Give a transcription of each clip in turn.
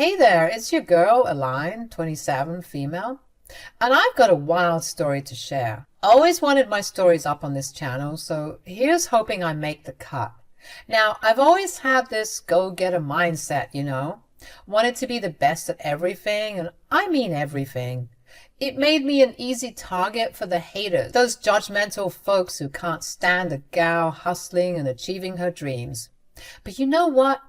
Hey there, it's your girl, Aline, 27, female, and I've got a wild story to share. Always wanted my stories up on this channel, so here's hoping I make the cut. Now, I've always had this go-getter mindset, wanted to be the best at everything, and I mean everything. It made me an easy target for the haters, those judgmental folks who can't stand a gal hustling and achieving her dreams. But you know what?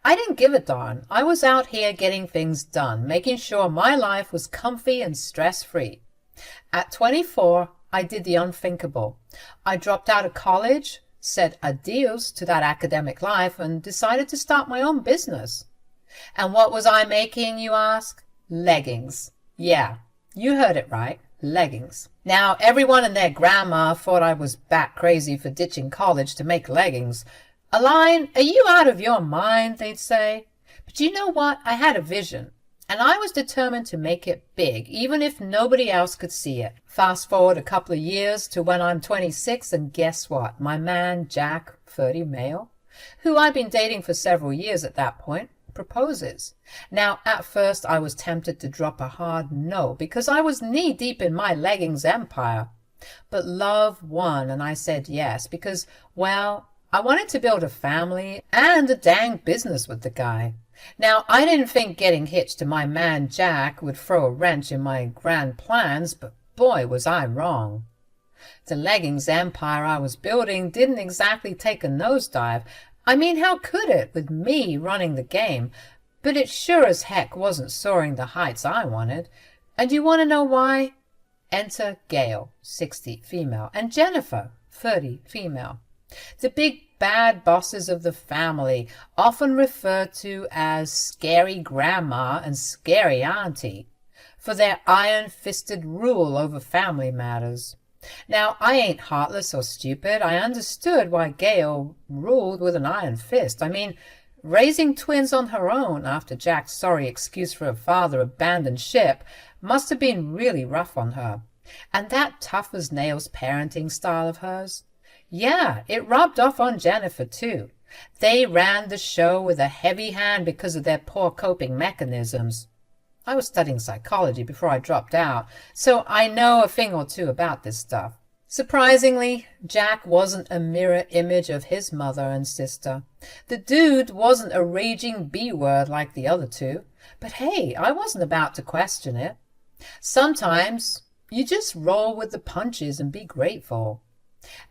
I didn't give a darn. I was out here getting things done, making sure my life was comfy and stress-free. At 24, I did the unthinkable. I dropped out of college, said adios to that academic life, and decided to start my own business. And what was I making, you ask? Leggings. Yeah, you heard it right. Leggings. Now, everyone and their grandma thought I was bat crazy for ditching college to make leggings. Aline, are you out of your mind, they'd say. But you know what? I had a vision, and I was determined to make it big, even if nobody else could see it. Fast forward a couple of years to when I'm 26, and guess what? My man, Jack, 30 male, who I'd been dating for several years at that point, proposes. Now, at first, I was tempted to drop a hard no, because I was knee-deep in my leggings empire. But love won, and I said yes, because, well, I wanted to build a family and a dang business with the guy. Now, I didn't think getting hitched to my man Jack would throw a wrench in my grand plans, but boy, was I wrong. The leggings empire I was building didn't exactly take a nosedive. I mean, how could it, with me running the game? But it sure as heck wasn't soaring the heights I wanted. And you want to know why? Enter Gail, 60, female, and Jennifer, 30, female. The big bad bosses of the family, often referred to as scary grandma and scary auntie, for their iron-fisted rule over family matters. Now, I ain't heartless or stupid. I understood why Gail ruled with an iron fist. I mean, raising twins on her own after Jack's sorry excuse for her father abandoned ship must have been really rough on her. And that tough-as-nails parenting style of hers, yeah, it rubbed off on Jennifer, too. They ran the show with a heavy hand because of their poor coping mechanisms. I was studying psychology before I dropped out, so I know a thing or two about this stuff. Surprisingly, Jack wasn't a mirror image of his mother and sister. The dude wasn't a raging B-word like the other two, but hey, I wasn't about to question it. Sometimes you just roll with the punches and be grateful.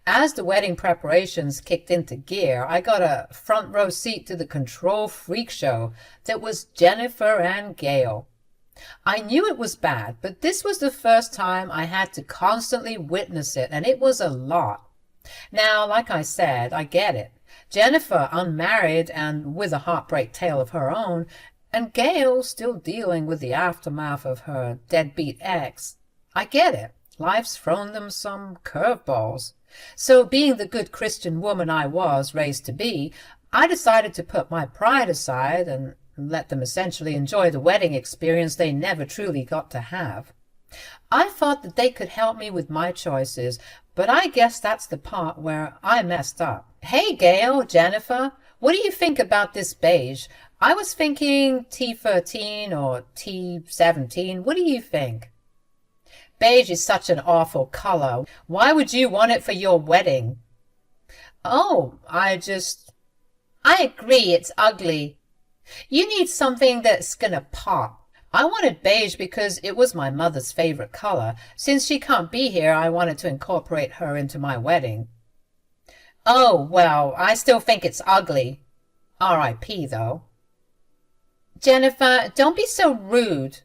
As the wedding preparations kicked into gear, I got a front row seat to the control freak show that was Jennifer and Gail. I knew it was bad, but this was the first time I had to constantly witness it, and it was a lot. Now, like I said, I get it. Jennifer unmarried and with a heartbreak tale of her own, and Gail still dealing with the aftermath of her deadbeat ex. I get it. Life's thrown them some curveballs. So being the good Christian woman I was raised to be, I decided to put my pride aside and let them essentially enjoy the wedding experience they never truly got to have. I thought that they could help me with my choices, but I guess that's the part where I messed up. Hey Gail, Jennifer, what do you think about this beige? I was thinking T13 or T17. What do you think? Beige is such an awful color. Why would you want it for your wedding? Oh, I agree, it's ugly. You need something that's gonna pop. I wanted beige because it was my mother's favorite color. Since she can't be here, I wanted to incorporate her into my wedding. Oh, well, I still think it's ugly. R.I.P. though. Jennifer, don't be so rude.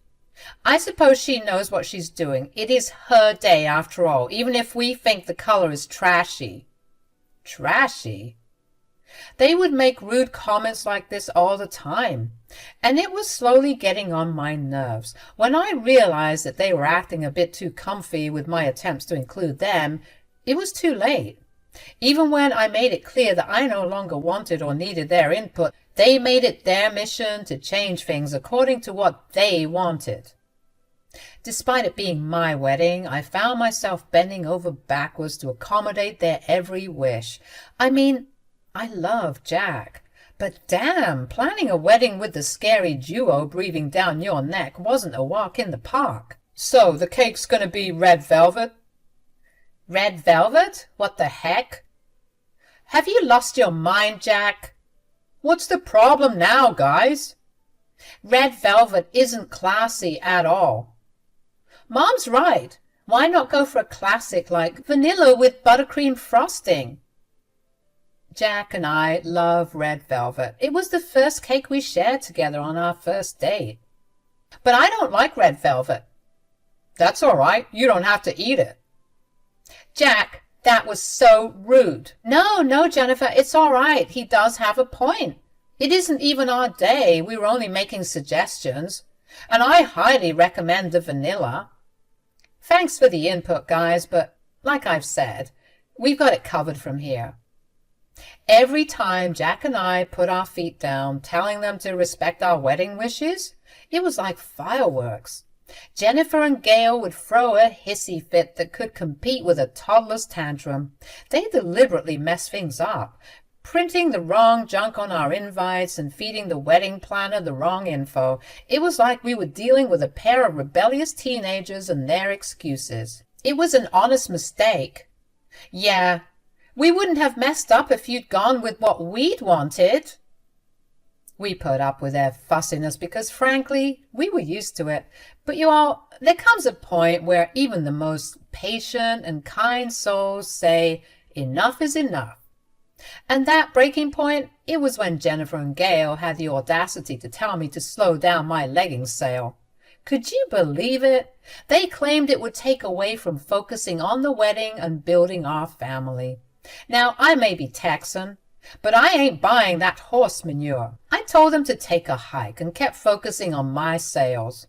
I suppose she knows what she's doing. It is her day after all, even if we think the color is trashy. Trashy? They would make rude comments like this all the time, and it was slowly getting on my nerves. When I realized that they were acting a bit too comfy with my attempts to include them, it was too late. Even when I made it clear that I no longer wanted or needed their input, they made it their mission to change things according to what they wanted. Despite it being my wedding, I found myself bending over backwards to accommodate their every wish. I mean, I love Jack, But damn, planning a wedding with the scary duo breathing down your neck wasn't a walk in the park. So the cake's gonna be red velvet? Red velvet? What the heck? Have you lost your mind, Jack? What's the problem now, guys? Red velvet isn't classy at all. Mom's right. Why not go for a classic like vanilla with buttercream frosting? Jack and I love red velvet. It was the first cake we shared together on our first date. But I don't like red velvet. That's all right. You don't have to eat it. Jack, that was so rude. No, Jennifer, it's all right. He does have a point. It isn't even our day. We were only making suggestions. And I highly recommend the vanilla. Thanks for the input, guys, but like I've said, we've got it covered from here. Every time Jack and I put our feet down, telling them to respect our wedding wishes, it was like fireworks. Jennifer and Gail would throw a hissy fit that could compete with a toddler's tantrum. They deliberately messed things up, printing the wrong junk on our invites and feeding the wedding planner the wrong info. It was like we were dealing with a pair of rebellious teenagers and their excuses. It was an honest mistake. Yeah, we wouldn't have messed up if you'd gone with what we'd wanted. We put up with their fussiness because, frankly, we were used to it. But you all, there comes a point where even the most patient and kind souls say, enough is enough. And that breaking point, it was when Jennifer and Gail had the audacity to tell me to slow down my leggings sale. Could you believe it? They claimed it would take away from focusing on the wedding and building our family. Now, I may be Texan, but I ain't buying that horse manure. I told them to take a hike and kept focusing on my sales.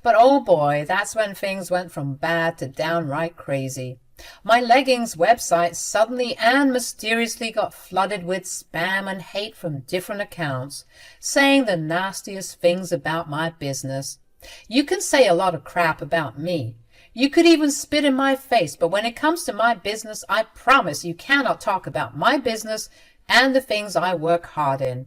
But oh boy, that's when things went from bad to downright crazy. My leggings website suddenly and mysteriously got flooded with spam and hate from different accounts, saying the nastiest things about my business. You can say a lot of crap about me. You could even spit in my face, but when it comes to my business, I promise you cannot talk about my business and the things I work hard in.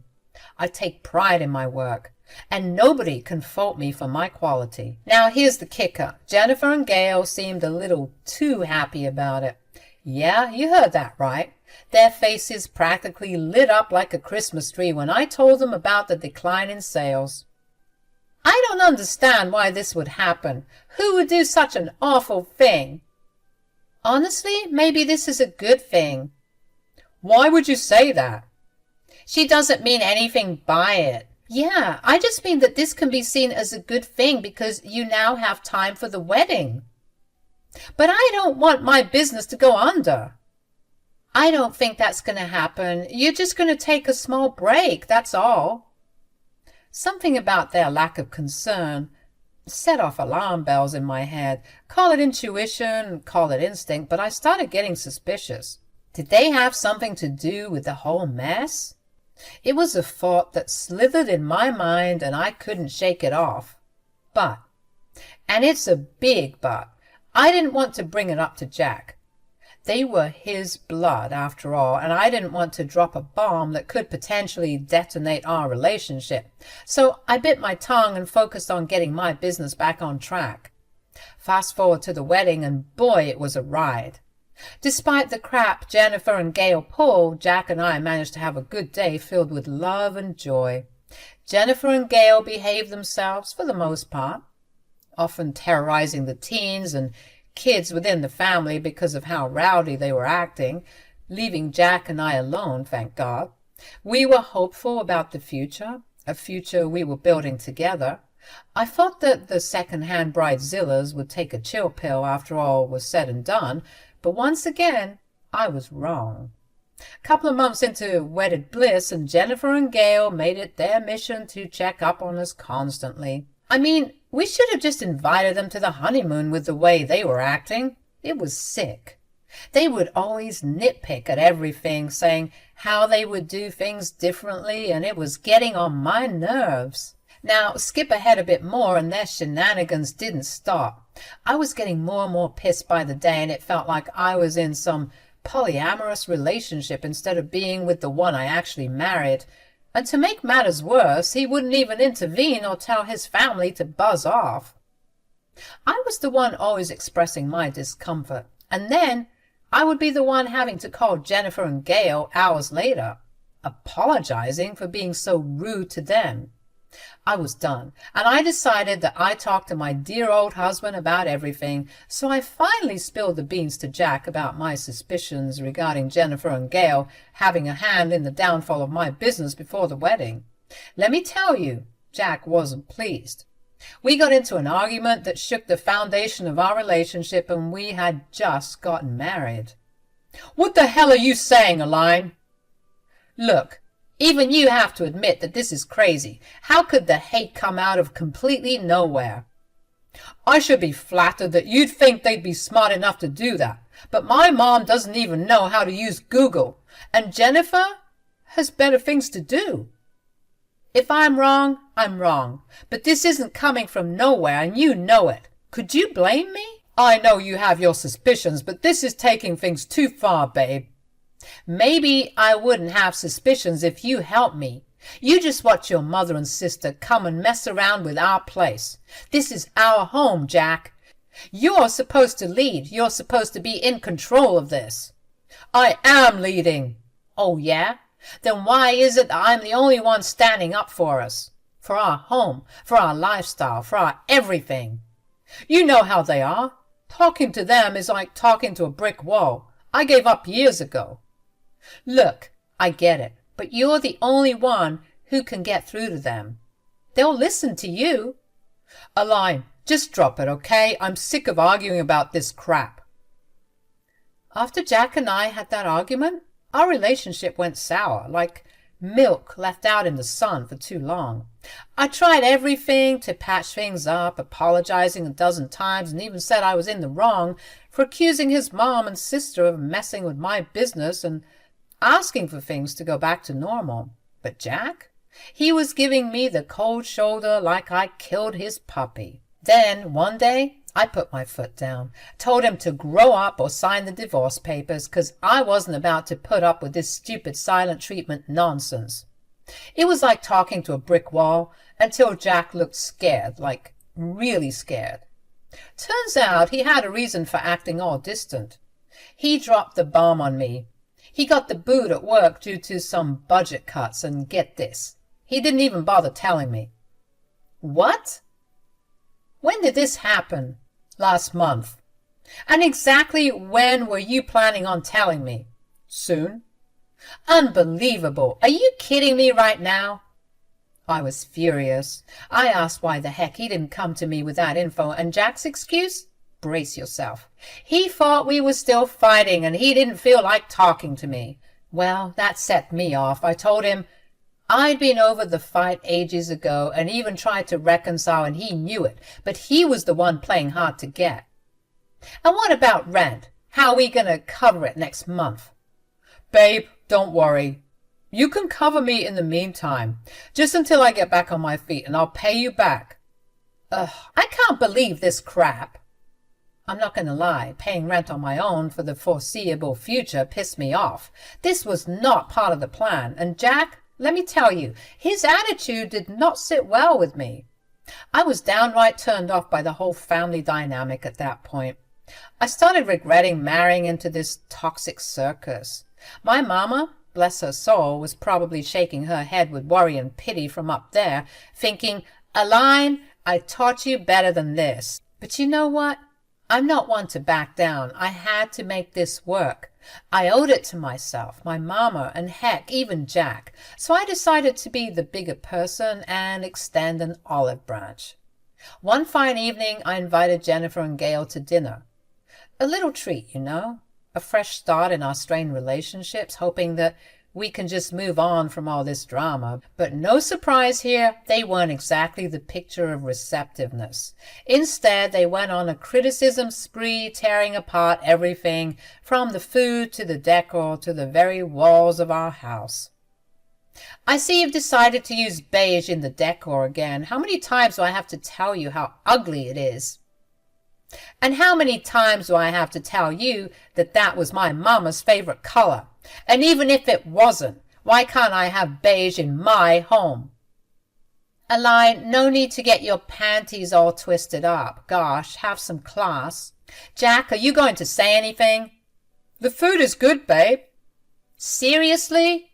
I take pride in my work, and nobody can fault me for my quality. Now here's the kicker. Jennifer and Gail seemed a little too happy about it. Yeah, you heard that right. Their faces practically lit up like a Christmas tree when I told them about the decline in sales. I don't understand why this would happen. Who would do such an awful thing? Honestly, maybe this is a good thing. Why would you say that? She doesn't mean anything by it. Yeah, I just mean that this can be seen as a good thing because you now have time for the wedding. But I don't want my business to go under. I don't think that's going to happen. You're just going to take a small break, that's all. Something about their lack of concern set off alarm bells in my head. Call it intuition, call it instinct, but I started getting suspicious. Did they have something to do with the whole mess? It was a thought that slithered in my mind and I couldn't shake it off. But, and it's a big but, I didn't want to bring it up to Jack. They were his blood, after all, and I didn't want to drop a bomb that could potentially detonate our relationship. So I bit my tongue and focused on getting my business back on track. Fast forward to the wedding, and boy, it was a ride. Despite the crap Jennifer and Gail pulled, Jack and I managed to have a good day filled with love and joy. Jennifer and Gail behaved themselves for the most part, often terrorizing the teens and kids within the family because of how rowdy they were acting, leaving Jack and I alone, thank God. We were hopeful about the future, a future we were building together. I thought that the second-hand bridezillas would take a chill pill after all was said and done, but once again, I was wrong. A couple of months into wedded bliss, and Jennifer and Gail made it their mission to check up on us constantly. I mean, we should have just invited them to the honeymoon with the way they were acting. It was sick. They would always nitpick at everything, saying how they would do things differently, and it was getting on my nerves. Now, skip ahead a bit more, and their shenanigans didn't stop. I was getting more and more pissed by the day, and it felt like I was in some polyamorous relationship instead of being with the one I actually married. And to make matters worse, he wouldn't even intervene or tell his family to buzz off. I was the one always expressing my discomfort, and then I would be the one having to call Jennifer and Gail hours later, apologizing for being so rude to them. I was done, and I decided that I talked to my dear old husband about everything, so I finally spilled the beans to Jack about my suspicions regarding Jennifer and Gail having a hand in the downfall of my business before the wedding. Let me tell you, Jack wasn't pleased. We got into an argument that shook the foundation of our relationship, and we had just gotten married. "What the hell are you saying, Aline?" "Look, even you have to admit that this is crazy. How could the hate come out of completely nowhere?" "I should be flattered that you'd think they'd be smart enough to do that, but my mom doesn't even know how to use Google, and Jennifer has better things to do." "If I'm wrong, I'm wrong, but this isn't coming from nowhere, and you know it. Could you blame me?" "I know you have your suspicions, but this is taking things too far, babe." "Maybe I wouldn't have suspicions if you helped me. You just watch your mother and sister come and mess around with our place. This is our home, Jack. You're supposed to lead. You're supposed to be in control of this." "I am leading." "Oh, yeah? Then why is it that I'm the only one standing up for us? For our home, for our lifestyle, for our everything?" "You know how they are. Talking to them is like talking to a brick wall. I gave up years ago." "Look, I get it, but you're the only one who can get through to them. They'll listen to you." "Aline, just drop it, okay? I'm sick of arguing about this crap." After Jack and I had that argument, our relationship went sour, like milk left out in the sun for too long. I tried everything to patch things up, apologizing a dozen times, and even said I was in the wrong for accusing his mom and sister of messing with my business and asking for things to go back to normal. But Jack? He was giving me the cold shoulder like I killed his puppy. Then, one day, I put my foot down, told him to grow up or sign the divorce papers, 'cause I wasn't about to put up with this stupid silent treatment nonsense. It was like talking to a brick wall until Jack looked scared, like really scared. Turns out he had a reason for acting all distant. He dropped the bomb on me. He got the boot at work due to some budget cuts, and get this, he didn't even bother telling me. "What? When did this happen?" "Last month." "And exactly when were you planning on telling me?" "Soon." "Unbelievable. Are you kidding me right now?" I was furious. I asked why the heck he didn't come to me with that info, and Jack's excuse? Brace yourself. He thought we were still fighting, and he didn't feel like talking to me. Well, that set me off. I told him I'd been over the fight ages ago and even tried to reconcile, and he knew it, but he was the one playing hard to get. "And what about rent? How are we going to cover it next month?" "Babe, don't worry. You can cover me in the meantime, just until I get back on my feet, and I'll pay you back." Ugh, I can't believe this crap. I'm not going to lie, paying rent on my own for the foreseeable future pissed me off. This was not part of the plan, and Jack, let me tell you, his attitude did not sit well with me. I was downright turned off by the whole family dynamic at that point. I started regretting marrying into this toxic circus. My mama, bless her soul, was probably shaking her head with worry and pity from up there, thinking, "Aline, I taught you better than this." But you know what? I'm not one to back down. I had to make this work. I owed it to myself, my mama, and heck, even Jack. So I decided to be the bigger person and extend an olive branch. One fine evening, I invited Jennifer and Gail to dinner. A little treat, you know, a fresh start in our strained relationships, hoping that we can just move on from all this drama. But no surprise here, they weren't exactly the picture of receptiveness. Instead, they went on a criticism spree, tearing apart everything, from the food to the decor to the very walls of our house. "I see you've decided to use beige in the decor again. How many times do I have to tell you how ugly it is?" "And how many times do I have to tell you that that was my mama's favorite color? And even if it wasn't, Why can't I have beige in my home? Aline, no need to get your panties all twisted up. Gosh, have some class. Jack, are you going to say anything? The food is good, babe. Seriously?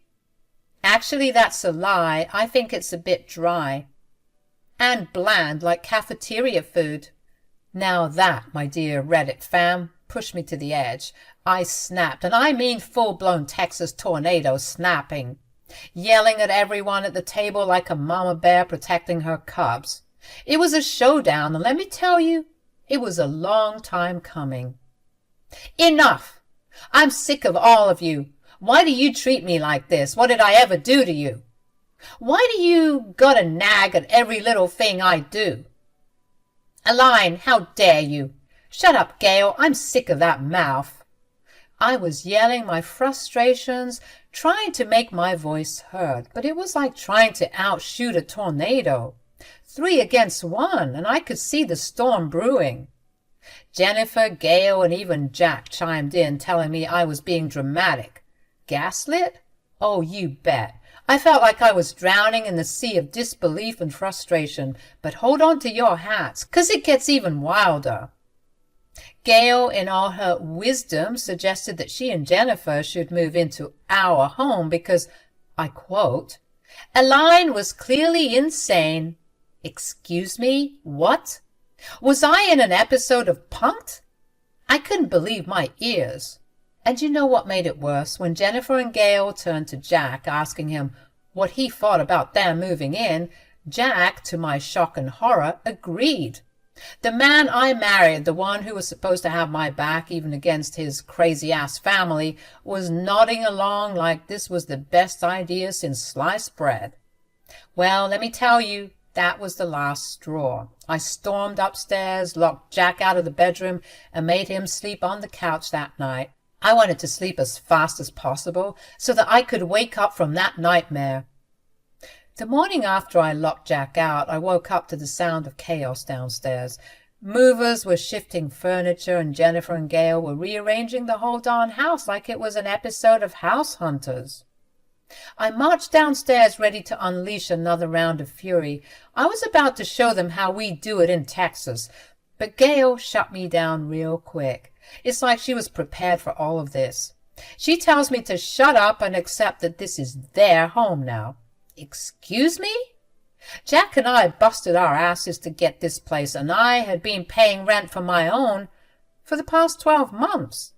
Actually, that's a lie. I think it's a bit dry. And bland, like cafeteria food. Now that, my dear Reddit fam, pushed me to the edge. I snapped, and I mean full-blown Texas tornado snapping, yelling at everyone at the table like a mama bear protecting her cubs. It was a showdown, and let me tell you, it was a long time coming. Enough! I'm sick of all of you. Why do you treat me like this? What did I ever do to you? Why do you gotta nag at every little thing I do? Aline, how dare you? Shut up, Gail. I'm sick of that mouth. I was yelling my frustrations, trying to make my voice heard, but it was like trying to outshoot a tornado. 3 against 1, and I could see the storm brewing. Jennifer, Gail, and even Jack chimed in, telling me I was being dramatic. Gaslit? Oh, you bet. I felt like I was drowning in the sea of disbelief and frustration, but hold on to your hats, 'cause it gets even wilder. Gail, in all her wisdom, suggested that she and Jennifer should move into our home because, I quote, Aline was clearly insane. Excuse me? What? Was I in an episode of Punk'd? I couldn't believe my ears. And you know what made it worse? When Jennifer and Gail turned to Jack, asking him what he thought about them moving in, Jack, to my shock and horror, agreed. The man I married, the one who was supposed to have my back even against his crazy-ass family, was nodding along like this was the best idea since sliced bread. Well, let me tell you, that was the last straw. I stormed upstairs, locked Jack out of the bedroom, and made him sleep on the couch that night. I wanted to sleep as fast as possible so that I could wake up from that nightmare. The morning after I locked Jack out, I woke up to the sound of chaos downstairs. Movers were shifting furniture, and Jennifer and Gail were rearranging the whole darn house like it was an episode of House Hunters. I marched downstairs ready to unleash another round of fury. I was about to show them how we do it in Texas, but Gail shut me down real quick. It's like she was prepared for all of this. She tells me to shut up and accept that this is their home now. Excuse me? Jack and I busted our asses to get this place, and I had been paying rent for my own for the past 12 months.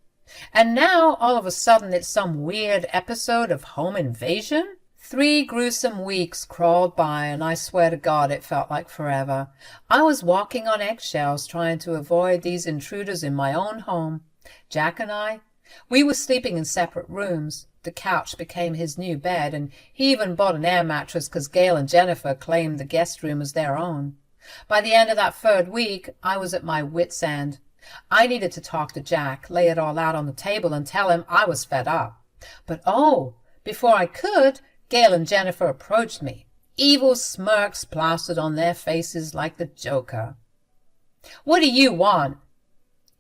And now, all of a sudden, it's some weird episode of home invasion? 3 gruesome weeks crawled by, and I swear to God it felt like forever. I was walking on eggshells trying to avoid these intruders in my own home. Jack and I, we were sleeping in separate rooms. The couch became his new bed, and he even bought an air mattress because Gail and Jennifer claimed the guest room as their own. By the end of that 3rd week, I was at my wit's end. I needed to talk to Jack, lay it all out on the table, and tell him I was fed up. But before I could, Gail and Jennifer approached me, evil smirks plastered on their faces like the Joker. What do you want?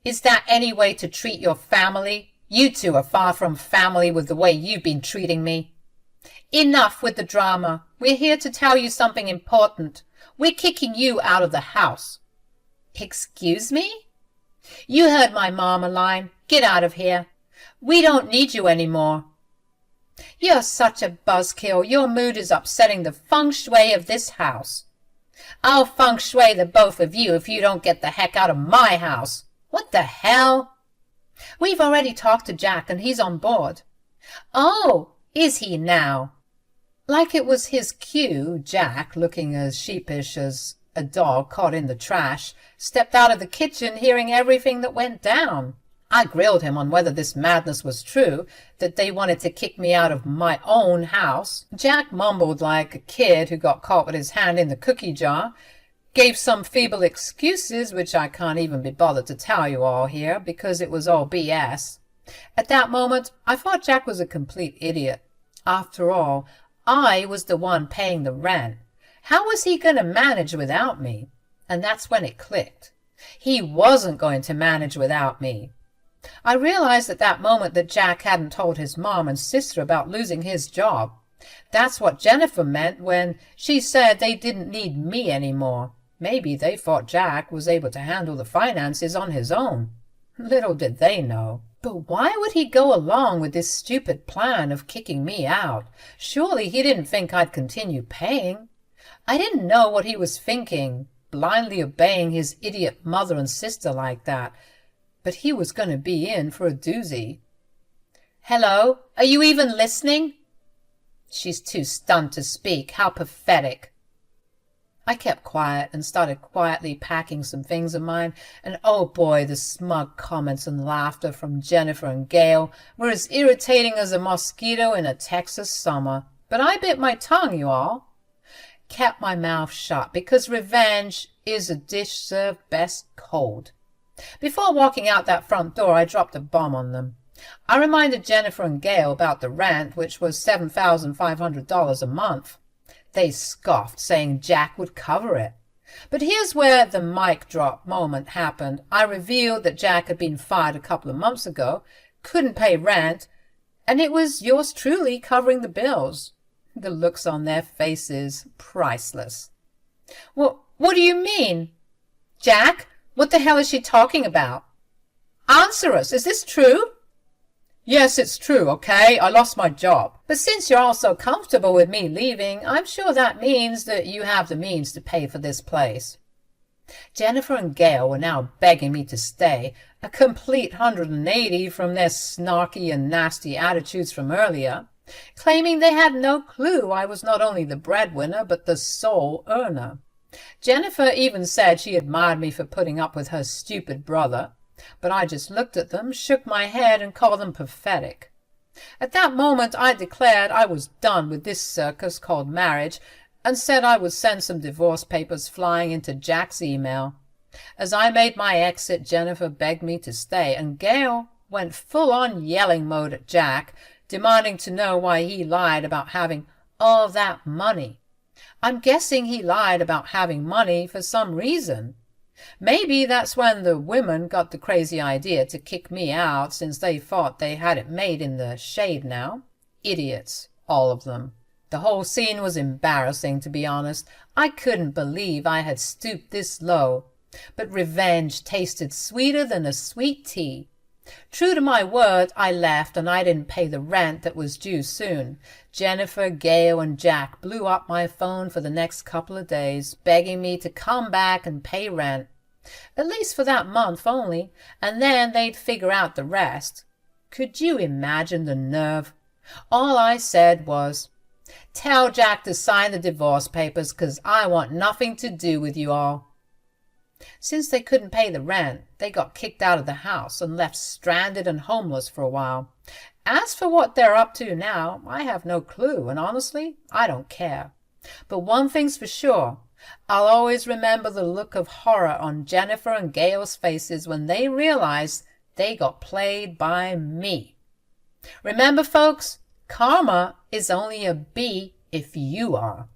Is that any way to treat your family? You two are far from family with the way you've been treating me. Enough with the drama. We're here to tell you something important. We're kicking you out of the house. Excuse me? You heard my mom, Aline. Get out of here. We don't need you anymore. You're such a buzzkill. Your mood is upsetting the feng shui of this house. I'll feng shui the both of you if you don't get the heck out of my house. What the hell? We've already talked to Jack, and he's on board. Oh, is he now? Like it was his cue, Jack, looking as sheepish as a dog caught in the trash, stepped out of the kitchen hearing everything that went down. I grilled him on whether this madness was true, that they wanted to kick me out of my own house. Jack mumbled like a kid who got caught with his hand in the cookie jar, gave some feeble excuses, which I can't even be bothered to tell you all here, because it was all BS. At that moment, I thought Jack was a complete idiot. After all, I was the one paying the rent. How was he going to manage without me? And that's when it clicked. He wasn't going to manage without me. I realized at that moment that Jack hadn't told his mom and sister about losing his job. That's what Jennifer meant when she said they didn't need me anymore. Maybe they thought Jack was able to handle the finances on his own. Little did they know. But why would he go along with this stupid plan of kicking me out? Surely he didn't think I'd continue paying. I didn't know what he was thinking, blindly obeying his idiot mother and sister like that. But he was going to be in for a doozy. "Hello? Are you even listening?" She's too stunned to speak. How pathetic. I kept quiet and started quietly packing some things of mine, and oh boy, the smug comments and laughter from Jennifer and Gail were as irritating as a mosquito in a Texas summer. But I bit my tongue, you all. Kept my mouth shut, because revenge is a dish served best cold. Before walking out that front door, I dropped a bomb on them. I reminded Jennifer and Gail about the rent, which was $7,500 a month. They scoffed, saying Jack would cover it. But here's where the mic drop moment happened. I revealed that Jack had been fired a couple of months ago, couldn't pay rent, and it was yours truly covering the bills. The looks on their faces, priceless. What do you mean? Jack, what the hell is she talking about? Answer us, is this true? Yes, it's true, okay? I lost my job. But since you're all so comfortable with me leaving, I'm sure that means that you have the means to pay for this place. Jennifer and Gail were now begging me to stay, a complete 180 from their snarky and nasty attitudes from earlier, claiming they had no clue I was not only the breadwinner but the sole earner. Jennifer even said she admired me for putting up with her stupid brother, but I just looked at them, shook my head, and called them pathetic. At that moment I declared I was done with this circus called marriage, and said I would send some divorce papers flying into Jack's email. As I made my exit, Jennifer begged me to stay, and Gail went full-on yelling mode at Jack, demanding to know why he lied about having all that money. I'm guessing he lied about having money for some reason. Maybe that's when the women got the crazy idea to kick me out, since they thought they had it made in the shade now. Idiots, all of them. The whole scene was embarrassing, to be honest. I couldn't believe I had stooped this low. But revenge tasted sweeter than a sweet tea. True to my word, I left, and I didn't pay the rent that was due soon. Jennifer, Gail, and Jack blew up my phone for the next couple of days, begging me to come back and pay rent. At least for that month only, and then they'd figure out the rest. Could you imagine the nerve? All I said was, "Tell Jack to sign the divorce papers, 'cause I want nothing to do with you all." Since they couldn't pay the rent, they got kicked out of the house and left stranded and homeless for a while. As for what they're up to now, I have no clue, and honestly, I don't care. But one thing's for sure, I'll always remember the look of horror on Jennifer and Gail's faces when they realized they got played by me. Remember, folks, karma is only a B if you are.